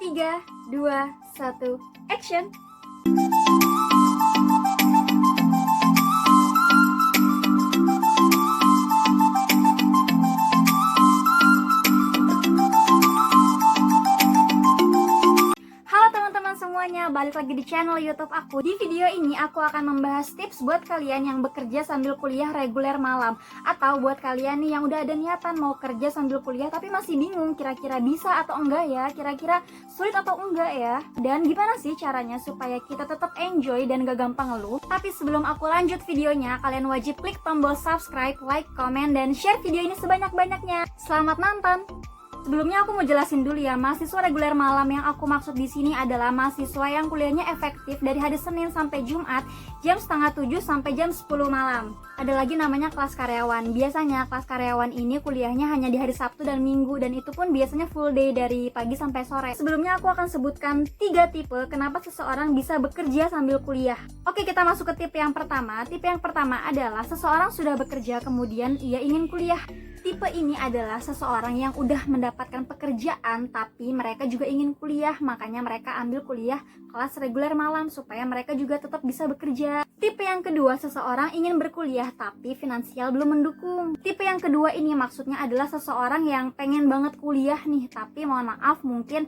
3, 2, 1, action! Semuanya, balik lagi di channel YouTube aku. Di video ini aku akan membahas tips buat kalian yang bekerja sambil kuliah reguler malam, atau buat kalian nih yang udah ada niatan mau kerja sambil kuliah tapi masih bingung kira-kira bisa atau enggak ya, kira-kira sulit atau enggak ya, dan gimana sih caranya supaya kita tetap enjoy dan gak gampang ngeluh. Tapi sebelum aku lanjut videonya, kalian wajib klik tombol subscribe, like, komen, dan share video ini sebanyak-banyaknya. Selamat nonton! Sebelumnya aku mau jelasin dulu ya, mahasiswa reguler malam yang aku maksud di sini adalah mahasiswa yang kuliahnya efektif dari hari Senin sampai Jumat jam setengah 7 sampai jam 10 malam. Ada lagi namanya kelas karyawan. Biasanya kelas karyawan ini kuliahnya hanya di hari Sabtu dan Minggu, dan itu pun biasanya full day dari pagi sampai sore. Sebelumnya aku akan sebutkan 3 tipe kenapa seseorang bisa bekerja sambil kuliah. Oke, kita masuk ke tipe yang pertama. Tipe yang pertama adalah seseorang sudah bekerja kemudian ia ingin kuliah. Tipe ini adalah seseorang yang udah mendapatkan pekerjaan tapi mereka juga ingin kuliah, makanya mereka ambil kuliah kelas reguler malam supaya mereka juga tetap bisa bekerja. Tipe yang kedua, seseorang ingin berkuliah tapi finansial belum mendukung. Tipe yang kedua ini maksudnya adalah seseorang yang pengen banget kuliah nih, tapi mohon maaf mungkin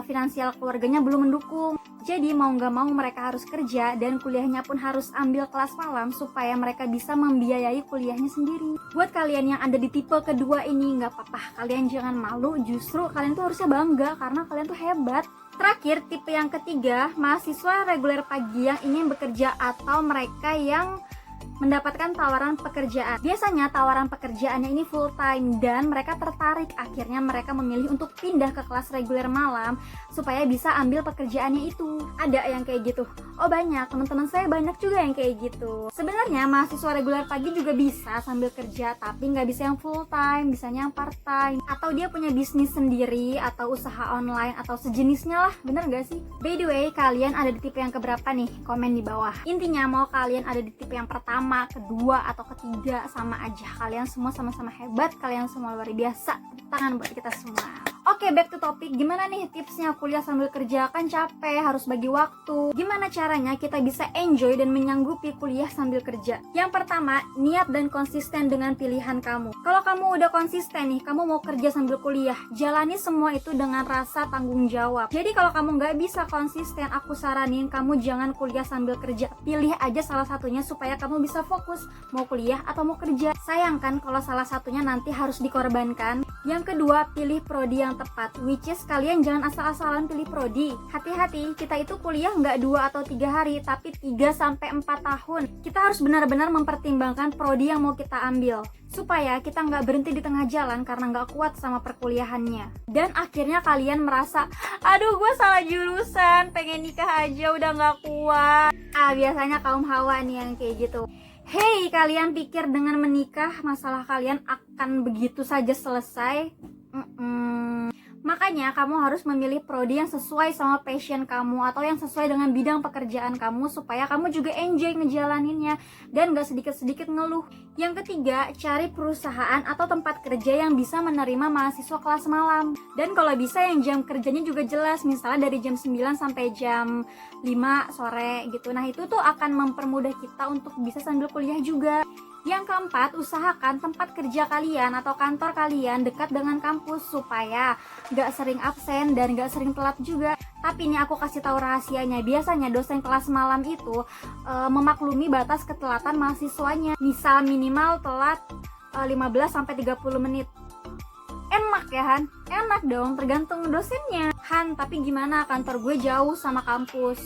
finansial keluarganya belum mendukung. Jadi mau nggak mau mereka harus kerja dan kuliahnya pun harus ambil kelas malam supaya mereka bisa membiayai kuliahnya sendiri. Buat kalian yang ada di tipe kedua ini, nggak apa-apa, kalian jangan malu, justru kalian tuh harusnya bangga karena kalian tuh hebat. Terakhir, tipe yang ketiga, mahasiswa reguler pagi yang ingin bekerja atau mereka yang mendapatkan tawaran pekerjaan. Biasanya tawaran pekerjaannya ini full time dan mereka tertarik, akhirnya mereka memilih untuk pindah ke kelas reguler malam supaya bisa ambil pekerjaannya itu. Ada yang kayak gitu? Oh banyak, teman-teman saya banyak juga yang kayak gitu. Sebenarnya mahasiswa reguler pagi juga bisa sambil kerja, tapi nggak bisa yang full time, bisanya yang part time, atau dia punya bisnis sendiri atau usaha online atau sejenisnya lah, bener nggak sih? By the way, kalian ada di tipe yang keberapa nih? Komen di bawah. Intinya mau kalian ada di tipe yang pertama, kedua, atau ketiga, sama aja. Kalian semua sama-sama hebat, kalian semua luar biasa. Tepuk tangan buat kita semua. Oke, back to topic. Gimana nih tipsnya kuliah sambil kerja? Kan capek, harus bagi waktu. Gimana caranya kita bisa enjoy dan menyanggupi kuliah sambil kerja? Yang pertama, niat dan konsisten dengan pilihan kamu. Kalau kamu udah konsisten nih, kamu mau kerja sambil kuliah, jalani semua itu dengan rasa tanggung jawab. Jadi kalau kamu nggak bisa konsisten, aku saranin kamu jangan kuliah sambil kerja. Pilih aja salah satunya supaya kamu bisa fokus mau kuliah atau mau kerja. Sayangkan kalau salah satunya nanti harus dikorbankan. Yang kedua, pilih prodi yang tepat, which is kalian jangan asal-asalan pilih prodi. Hati-hati, kita itu kuliah nggak 2 atau 3 hari, tapi 3-4 tahun. Kita harus benar-benar mempertimbangkan prodi yang mau kita ambil, supaya kita nggak berhenti di tengah jalan karena nggak kuat sama perkuliahannya. Dan akhirnya kalian merasa, aduh gue salah jurusan, pengen nikah aja udah nggak kuat. Biasanya kaum hawa nih yang kayak gitu. Hey, kalian pikir dengan menikah masalah kalian akan begitu saja selesai? Makanya kamu harus memilih prodi yang sesuai sama passion kamu atau yang sesuai dengan bidang pekerjaan kamu supaya kamu juga enjoy ngejalaninnya dan gak sedikit-sedikit ngeluh. Yang ketiga, cari perusahaan atau tempat kerja yang bisa menerima mahasiswa kelas malam. Dan kalau bisa yang jam kerjanya juga jelas, misalnya dari jam 9 sampai jam 5 sore gitu. Nah itu tuh akan mempermudah kita untuk bisa sambil kuliah juga. Yang keempat, usahakan tempat kerja kalian atau kantor kalian dekat dengan kampus supaya gak sering absen dan gak sering telat juga. Tapi ini aku kasih tahu rahasianya, biasanya dosen kelas malam itu memaklumi batas ketelatan mahasiswanya. Misal minimal telat 15-30 menit. Enak ya Han? Enak dong, tergantung dosennya. Han, tapi gimana, kantor gue jauh sama kampus.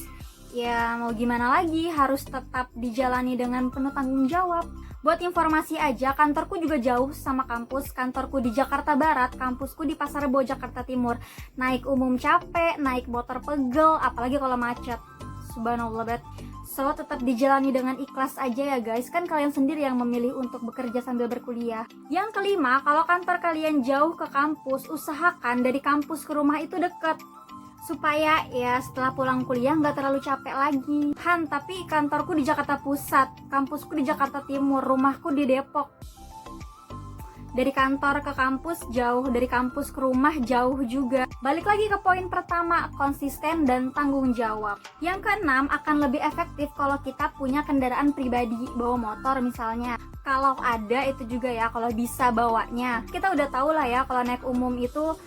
Ya mau gimana lagi, harus tetap dijalani dengan penuh tanggung jawab. Buat informasi aja, kantorku juga jauh sama kampus. Kantorku di Jakarta Barat, kampusku di Pasar Rebo, Jakarta Timur. Naik umum capek, naik motor pegel, apalagi kalau macet. Subhanallah banget. So, tetap dijalani dengan ikhlas aja ya guys. Kan kalian sendiri yang memilih untuk bekerja sambil berkuliah. Yang kelima, kalau kantor kalian jauh ke kampus, usahakan dari kampus ke rumah itu dekat, supaya ya setelah pulang kuliah nggak terlalu capek lagi. Han, tapi kantorku di Jakarta Pusat, kampusku di Jakarta Timur, rumahku di Depok. Dari kantor ke kampus jauh, dari kampus ke rumah jauh juga. Balik lagi ke poin pertama, konsisten dan tanggung jawab. Yang keenam, akan lebih efektif kalau kita punya kendaraan pribadi, bawa motor misalnya. Kalau ada itu juga ya, kalau bisa bawanya. Kita udah tahu lah ya, kalau naik umum itu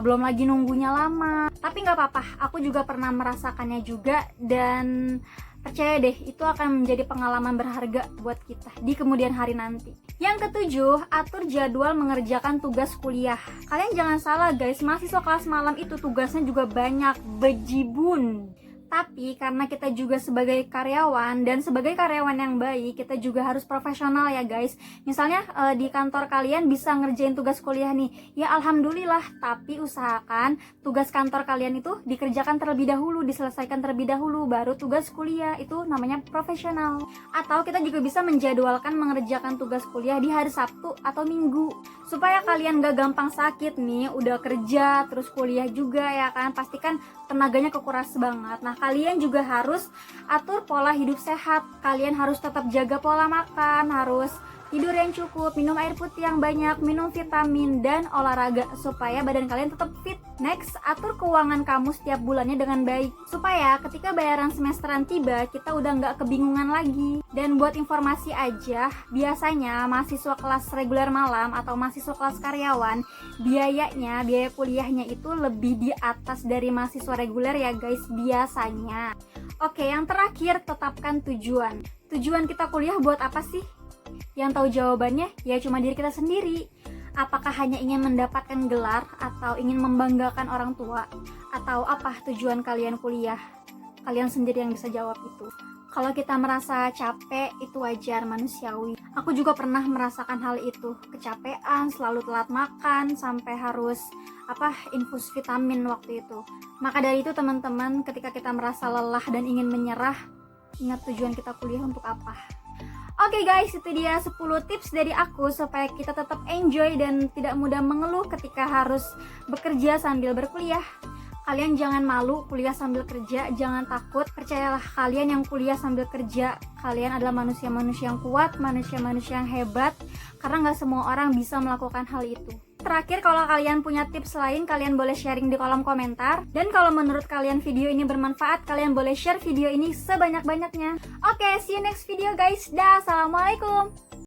belum lagi nunggunya lama. Tapi nggak apa-apa, aku juga pernah merasakannya juga, dan percaya deh, itu akan menjadi pengalaman berharga buat kita di kemudian hari nanti. Yang ketujuh, atur jadwal mengerjakan tugas kuliah. Kalian jangan salah guys, mahasiswa kelas malam itu tugasnya juga banyak, bejibun. Tapi karena kita juga sebagai karyawan, dan sebagai karyawan yang baik, kita juga harus profesional ya guys. Misalnya di kantor kalian bisa ngerjain tugas kuliah nih, ya alhamdulillah. Tapi usahakan tugas kantor kalian itu dikerjakan terlebih dahulu, diselesaikan terlebih dahulu, baru tugas kuliah. Itu namanya profesional. Atau kita juga bisa menjadwalkan mengerjakan tugas kuliah di hari Sabtu atau Minggu, supaya kalian gak gampang sakit nih, udah kerja terus kuliah juga ya kan, pastikan tenaganya kekuras banget. Nah, kalian juga harus atur pola hidup sehat. Kalian harus tetap jaga pola makan, harus tidur yang cukup, minum air putih yang banyak, minum vitamin, dan olahraga supaya badan kalian tetap fit. Next, atur keuangan kamu setiap bulannya dengan baik, supaya ketika bayaran semesteran tiba, kita udah nggak kebingungan lagi. Dan buat informasi aja, biasanya mahasiswa kelas reguler malam atau mahasiswa kelas karyawan, biaya kuliahnya itu lebih di atas dari mahasiswa reguler ya guys, biasanya. Oke, yang terakhir, tetapkan tujuan. Tujuan kita kuliah buat apa sih? Yang tahu jawabannya ya cuma diri kita sendiri. Apakah hanya ingin mendapatkan gelar, atau ingin membanggakan orang tua, atau apa tujuan kalian kuliah? Kalian sendiri yang bisa jawab itu. Kalau kita merasa capek, itu wajar, manusiawi. Aku juga pernah merasakan hal itu, kecapean, selalu telat makan, sampai harus infus vitamin waktu itu. Maka dari itu teman-teman, ketika kita merasa lelah dan ingin menyerah, ingat tujuan kita kuliah untuk apa. Oke guys, itu dia 10 tips dari aku supaya kita tetap enjoy dan tidak mudah mengeluh ketika harus bekerja sambil berkuliah. Kalian jangan malu kuliah sambil kerja, jangan takut. Percayalah, kalian yang kuliah sambil kerja, kalian adalah manusia-manusia yang kuat, manusia-manusia yang hebat, karena gak semua orang bisa melakukan hal itu. Terakhir, kalau kalian punya tips lain, kalian boleh sharing di kolom komentar. Dan kalau menurut kalian video ini bermanfaat, kalian boleh share video ini sebanyak-banyaknya. Oke, see you next video guys. Dah, assalamualaikum.